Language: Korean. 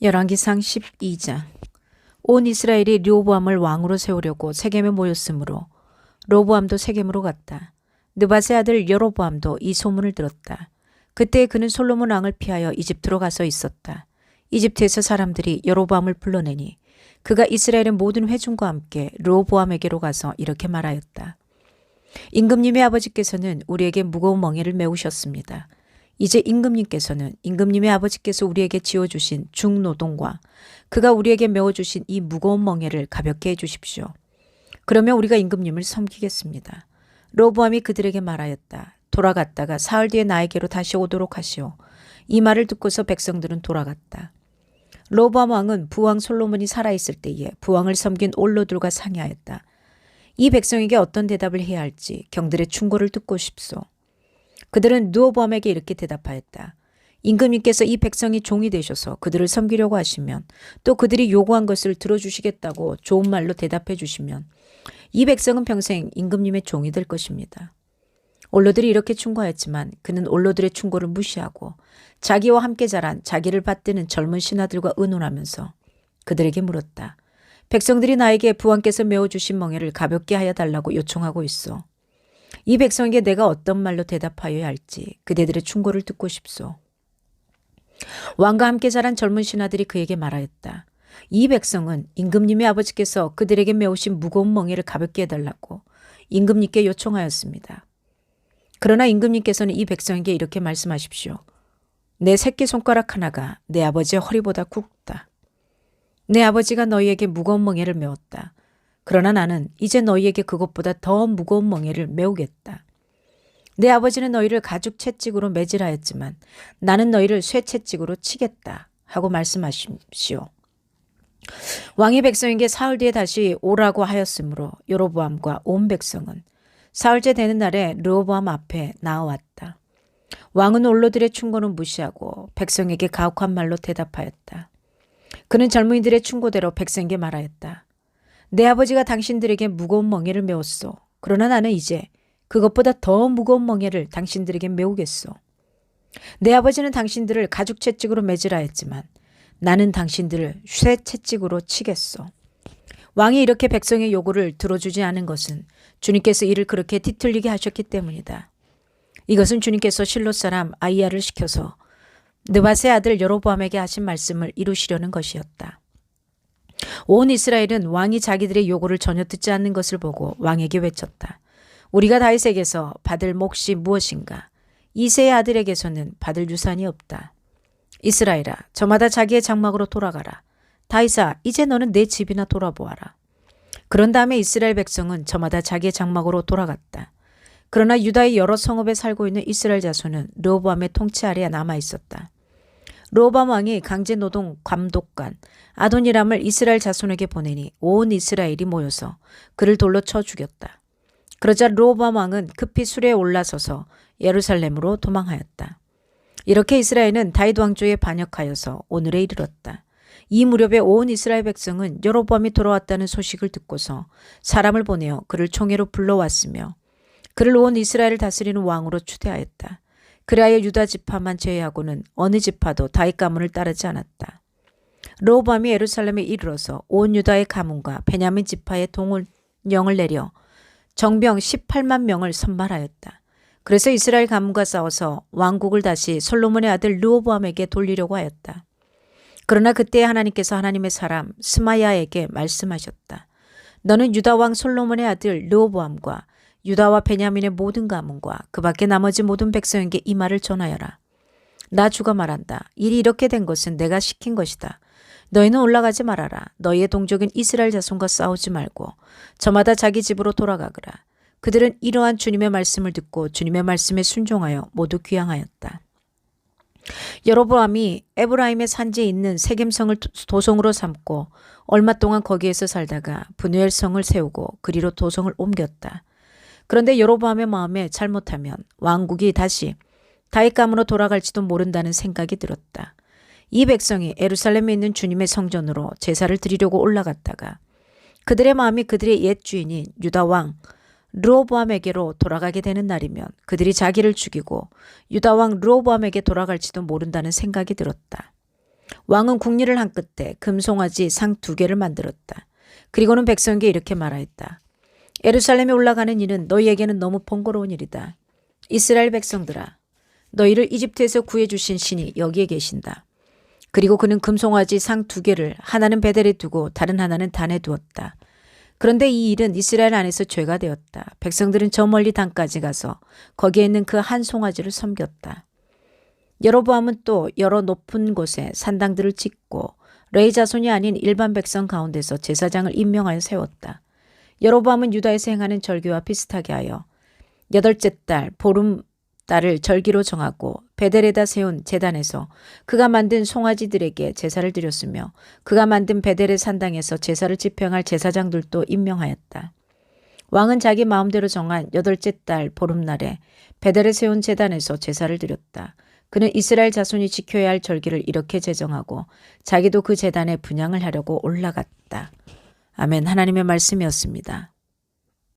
열왕기상 12장. 온 이스라엘이 르호보암을 왕으로 세우려고 세겜에 모였으므로 르호보암도 세겜으로 갔다. 느밧의 아들 여로보암도 이 소문을 들었다. 그때 그는 솔로몬 왕을 피하여 이집트로 가서 있었다. 이집트에서 사람들이 여로보암을 불러내니 그가 이스라엘의 모든 회중과 함께 르호보암에게로 가서 이렇게 말하였다. 임금님의 아버지께서는 우리에게 무거운 멍에를 메우셨습니다. 이제 임금님께서는 임금님의 아버지께서 우리에게 지어주신 중노동과 그가 우리에게 메워주신 이 무거운 멍에를 가볍게 해주십시오. 그러면 우리가 임금님을 섬기겠습니다. 르호보암이 그들에게 말하였다. 돌아갔다가 사흘 뒤에 나에게로 다시 오도록 하시오. 이 말을 듣고서 백성들은 돌아갔다. 르호보암 왕은 부왕 솔로몬이 살아있을 때에 부왕을 섬긴 올로들과 상의하였다. 이 백성에게 어떤 대답을 해야 할지 경들의 충고를 듣고 싶소. 그들은 르호보암에게 이렇게 대답하였다. 임금님께서 이 백성이 종이 되셔서 그들을 섬기려고 하시면 또 그들이 요구한 것을 들어주시겠다고 좋은 말로 대답해 주시면 이 백성은 평생 임금님의 종이 될 것입니다. 올로들이 이렇게 충고하였지만 그는 올로들의 충고를 무시하고 자기와 함께 자란 자기를 받드는 젊은 신하들과 의논하면서 그들에게 물었다. 백성들이 나에게 부왕께서 메워주신 멍에를 가볍게 하여 달라고 요청하고 있어. 이 백성에게 내가 어떤 말로 대답하여야 할지 그대들의 충고를 듣고 싶소. 왕과 함께 자란 젊은 신하들이 그에게 말하였다. 이 백성은 임금님의 아버지께서 그들에게 메우신 무거운 멍에를 가볍게 해달라고 임금님께 요청하였습니다. 그러나 임금님께서는 이 백성에게 이렇게 말씀하십시오. 내 새끼손가락 하나가 내 아버지의 허리보다 굵다. 내 아버지가 너희에게 무거운 멍에를 메웠다. 그러나 나는 이제 너희에게 그것보다 더 무거운 멍에를 메우겠다. 내 아버지는 너희를 가죽 채찍으로 매질하였지만 나는 너희를 쇠 채찍으로 치겠다 하고 말씀하십시오. 왕이 백성에게 사흘 뒤에 다시 오라고 하였으므로 여로보암과 온 백성은 사흘째 되는 날에 르호보암 앞에 나아왔다. 왕은 올로들의 충고는 무시하고 백성에게 가혹한 말로 대답하였다. 그는 젊은이들의 충고대로 백성에게 말하였다. 내 아버지가 당신들에게 무거운 멍에를 메웠소. 그러나 나는 이제 그것보다 더 무거운 멍에를 당신들에게 메우겠소. 내 아버지는 당신들을 가죽 채찍으로 매질하였지만 나는 당신들을 쇠 채찍으로 치겠소. 왕이 이렇게 백성의 요구를 들어주지 않은 것은 주님께서 이를 그렇게 뒤틀리게 하셨기 때문이다. 이것은 주님께서 실로 사람 아이야를 시켜서 느밧의 아들 여로보암에게 하신 말씀을 이루시려는 것이었다. 온 이스라엘은 왕이 자기들의 요구를 전혀 듣지 않는 것을 보고 왕에게 외쳤다. 우리가 다윗에게서 받을 몫이 무엇인가? 이새의 아들에게서는 받을 유산이 없다. 이스라엘아, 저마다 자기의 장막으로 돌아가라. 다윗아, 이제 너는 내 집이나 돌아보아라. 그런 다음에 이스라엘 백성은 저마다 자기의 장막으로 돌아갔다. 그러나 유다의 여러 성읍에 살고 있는 이스라엘 자손은 르호보암의 통치 아래에 남아 있었다. 르호보암 왕이 강제노동 감독관 아도니람을 이스라엘 자손에게 보내니 온 이스라엘이 모여서 그를 돌로 쳐 죽였다. 그러자 르호보암 왕은 급히 수레에 올라서서 예루살렘으로 도망하였다. 이렇게 이스라엘은 다윗 왕조에 반역하여서 오늘에 이르렀다. 이 무렵에 온 이스라엘 백성은 여로보암이 돌아왔다는 소식을 듣고서 사람을 보내어 그를 총회로 불러왔으며 그를 온 이스라엘을 다스리는 왕으로 추대하였다. 그리하여 유다 지파만 제외하고는 어느 지파도 다윗 가문을 따르지 않았다. 르호보암이 예루살렘에 이르러서 온 유다의 가문과 베냐민 지파의 동원령을 내려 정병 18만 명을 선발하였다. 그래서 이스라엘 가문과 싸워서 왕국을 다시 솔로몬의 아들 르호보암에게 돌리려고 하였다. 그러나 그때 하나님께서 하나님의 사람 스마야에게 말씀하셨다. 너는 유다 왕 솔로몬의 아들 르호보암과 유다와 베냐민의 모든 가문과 그 밖에 나머지 모든 백성에게 이 말을 전하여라. 나 주가 말한다. 일이 이렇게 된 것은 내가 시킨 것이다. 너희는 올라가지 말아라. 너희의 동족인 이스라엘 자손과 싸우지 말고 저마다 자기 집으로 돌아가거라. 그들은 이러한 주님의 말씀을 듣고 주님의 말씀에 순종하여 모두 귀향하였다. 여로보암이 에브라임의 산지에 있는 세겜성을 도성으로 삼고 얼마 동안 거기에서 살다가 브누엘 성을 세우고 그리로 도성을 옮겼다. 그런데 여로보암의 마음에 잘못하면 왕국이 다시 다윗 가문으로 돌아갈지도 모른다는 생각이 들었다. 이 백성이 예루살렘에 있는 주님의 성전으로 제사를 드리려고 올라갔다가 그들의 마음이 그들의 옛 주인인 유다 왕 르호보암에게로 돌아가게 되는 날이면 그들이 자기를 죽이고 유다 왕 르호보암에게 돌아갈지도 모른다는 생각이 들었다. 왕은 궁리를 한 끝에 금송아지 상 2개를 만들었다. 그리고는 백성에게 이렇게 말하였다. 예루살렘에 올라가는 일은 너희에게는 너무 번거로운 일이다. 이스라엘 백성들아, 너희를 이집트에서 구해주신 신이 여기에 계신다. 그리고 그는 금송아지 상 2개를 하나는 베델에 두고 다른 하나는 단에 두었다. 그런데 이 일은 이스라엘 안에서 죄가 되었다. 백성들은 저 멀리 단까지 가서 거기에 있는 그 한 송아지를 섬겼다. 여로보암은 또 여러 높은 곳에 산당들을 짓고 레위 자손이 아닌 일반 백성 가운데서 제사장을 임명하여 세웠다. 여로보암은 유다에서 행하는 절기와 비슷하게 하여 8째 달 보름달을 절기로 정하고 베델에다 세운 제단에서 그가 만든 송아지들에게 제사를 드렸으며 그가 만든 베델의 산당에서 제사를 집행할 제사장들도 임명하였다. 왕은 자기 마음대로 정한 8째 달 보름날에 베델에 세운 제단에서 제사를 드렸다. 그는 이스라엘 자손이 지켜야 할 절기를 이렇게 제정하고 자기도 그 제단에 분향을 하려고 올라갔다. 아멘. 하나님의 말씀이었습니다.